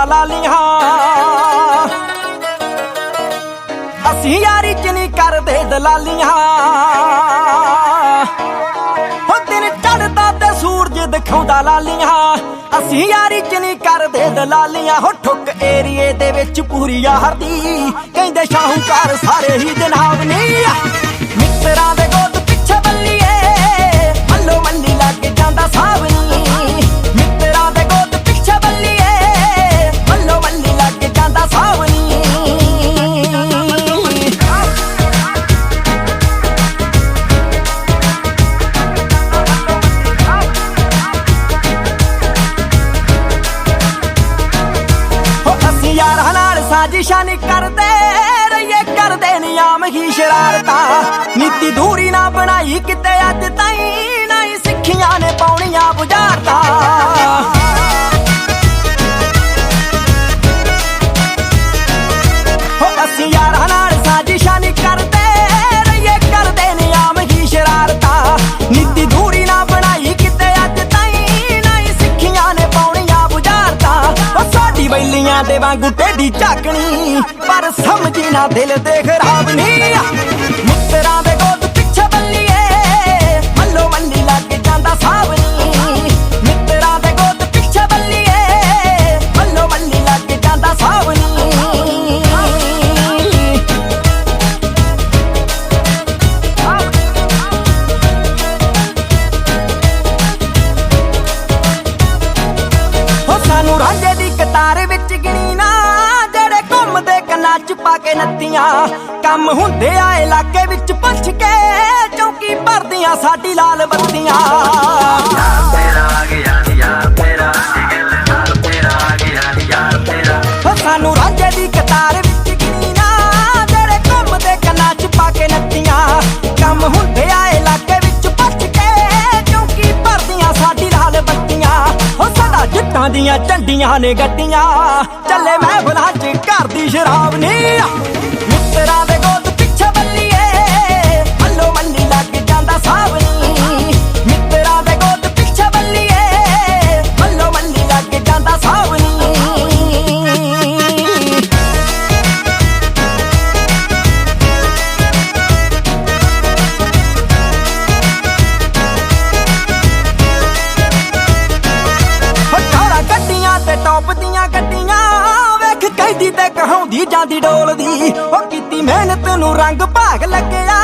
ਦਿਖਾਉਂਦਾ ਲਾਲੀਆਂ। ਅਸੀਂ ਯਾਰੀ ਚ ਨਹੀਂ ਕਰਦੇ ਦਲਾਲੀਆਂ। ਹੋ ਦਿਨ ਚੜ੍ਹਦਾ ਤੇ ਸੂਰਜ ਦਿਖਾਉਂਦਾ ਲਾਲੀਆਂ। ਅਸੀਂ ਯਾਰੀ ਚ ਨਹੀਂ ਕਰਦੇ ਦਲਾਲੀਆਂ। ਹੋ ਠੁੱਕ ਏਰੀਏ ਦੇ ਵਿੱਚ ਪੂਰੀ ਯਾਰ ਦੀ ਕਹਿੰਦੇ ਸ਼ਾਹੂਕਾਰ ਸਾਰੇ ਹੀ ਜਨਾਬ ਨੀ। ਮਿੱਤਰਾਂ ਦੇ ਗੋਦ ਪਿੱਛੇ ਬੱਲੀਏ ਮੱਲੋ ਮੱਲੀ ਲੱਗ ਜਾਂਦਾ ਸਾਵਨੀ। ਮਿੱਤਰਾਂ ਦੇ ਗੋਦ ਪਿੱਛੇ ਬੱਲੀਏ ਮੱਲੋ ਮੱਲੀ ਲੱਗ ਜਾਂਦਾ ਸਾਵਨੀ। ਯਾਰਾਂ ਨਾਲ ਸਾਜ਼ਿਸ਼ਾਂ ਨੀ ਕਰਦੇ ਰਹੀਏ ਕਰਦੇ ਨਿਯਾਮ ਹੀ ਸ਼ਰਾਰਤਾਂ। ਨੀਤੀ ਦੂਰੀ ਨਾ ਬਣਾਈ ਕਿਤੇ ਅੱਜ ਤਾਈਂ ਨਾ ਹੀ ਸਿੱਖੀਆਂ ਨੇ ਪਾਉਣੀਆਂ ਬੁਝਾਰਤਾਂ। ਹੋ ਅਸੀਂ ਯਾਰਾਂ ਨਾਲ ਸਾਜ਼ਿਸ਼ਾਂ ਨੀ ਕਰਦੇ ਰਹੀਏ ਕਰਦੇ ਨਿਯਾਮ ਹੀ ਸ਼ਰਾਰਤਾਂ। ਨੀਤੀ ਦੂਰੀ ਨਾ ਬਣਾਈ ਕਿਤੇ ਅੱਜ ਤਾਈਂ ਨਾ ਹੀ ਸਿੱਖੀਆਂ ਨੇ ਪਾਉਣੀਆਂ ਬੁਝਾਰਤਾਂ। ਸਾਡੀ ਬੈਲੀਆਂ ਦੇ ਵਾਂਗੂ ਟੇਢੀ ਝਾਕਣੀ ਪਰ ਸਮਝੀ ਨਾ ਦਿਲ ਦੇ ਖਰਾਬ ਨੀ। ਮਿੱਤਰਾਂ ਦੇ ਗੋਦ ਪਿੱਛੇ ਬੱਲੀਏ ਮੱਲੋ ਮੱਲੀ ਲੱਗ ਜਾਂਦਾ ਸਾਵਨੀ। ਮਿੱਤਰਾਂ ਦੇ ਗੋਦ ਪਿੱਛੇ ਬੱਲੀਏ ਮੱਲੋ ਮੱਲੀ ਲੱਗ ਜਾਂਦਾ ਸਾਵਨੀ। ਹੋ ਸਾਨੂੰ ਰਾਂਝੇ ਦੀ ਕਤਾਰ ਵਿੱਚ ਗਿਣੀ ਨਾ ਜਿਹੜੇ ਘੁੰਮਦੇ ਕੰਨਾਂ ਚ ਪਾ ਕੇ ਨੱਤੀਆਂ। ਕੰਮ ਹੁੰਦੇ ਆ ਇਲਾਕੇ ਵਿੱਚ ਪੁੱਛ ਕੇ ਚੌਕੀ ਭਰਦੀਆਂ ਸਾਡੀ ਲਾਲ ਬੱਤੀਆਂ। ਹੋ ਸਾਨੂੰ ਰਾਂਝੇ ਦੀ ਕਤਾਰ ਵਿੱਚ ਗਿਣੀ ਨਾ ਜਿਹੜੇ ਘੁੰਮਦੇ ਕੰਨਾਂ ਚ ਪਾ ਕੇ ਨੱਤੀਆਂ। ਕੰਮ ਹੁੰਦੇ ਆ ਇਲਾਕੇ ਵਿੱਚ ਪੁੱਛ ਕੇ ਚੌਕੀ ਭਰਦੀਆਂ ਸਾਡੀ ਲਾਲ ਬੱਤੀਆਂ। ਹੋ ਸਾਡਾ ਜੱਟਾਂ ਦੀਆਂ ਝੰਡੀਆਂ ਨੇ ਗੱਡੀਆਂ ਚੱਲੇ ਮਹਿਫਲਾਂ ਚ ਘਰ ਦੀ ਸ਼ਰਾਬ ਨੀ। ਮਿੱਤਰਾਂ ਦੇ ਗੋਦ ਪਿੱਛੇ ਬੱਲੀਏ ਮੱਲੋ ਮੱਲੀ ਲੱਗ ਜਾਂਦਾ ਸਾਵਨੀ। ਮਿੱਤਰਾਂ ਦੇ ਗੋਦ ਪਿੱਛੇ ਬੱਲੀਏ ਮੱਲੋ ਮੱਲੀ ਲੱਗ ਜਾਂਦਾ ਸਾਵਨੀ। ਤੇ ਟੌਪ ਦੀਆਂ ਗੱਡੀਆਂ ਵੇਖ ਕਹਿੰਦੀ ਤੇ ਕਹਾਉਂਦੀ ਜਾਂਦੀ ਡੋਲਦੀ। ਉਹ ਕੀਤੀ ਮਿਹਨਤ ਨੂੰ ਰੰਗ ਭਾਗ ਲੱਗਿਆ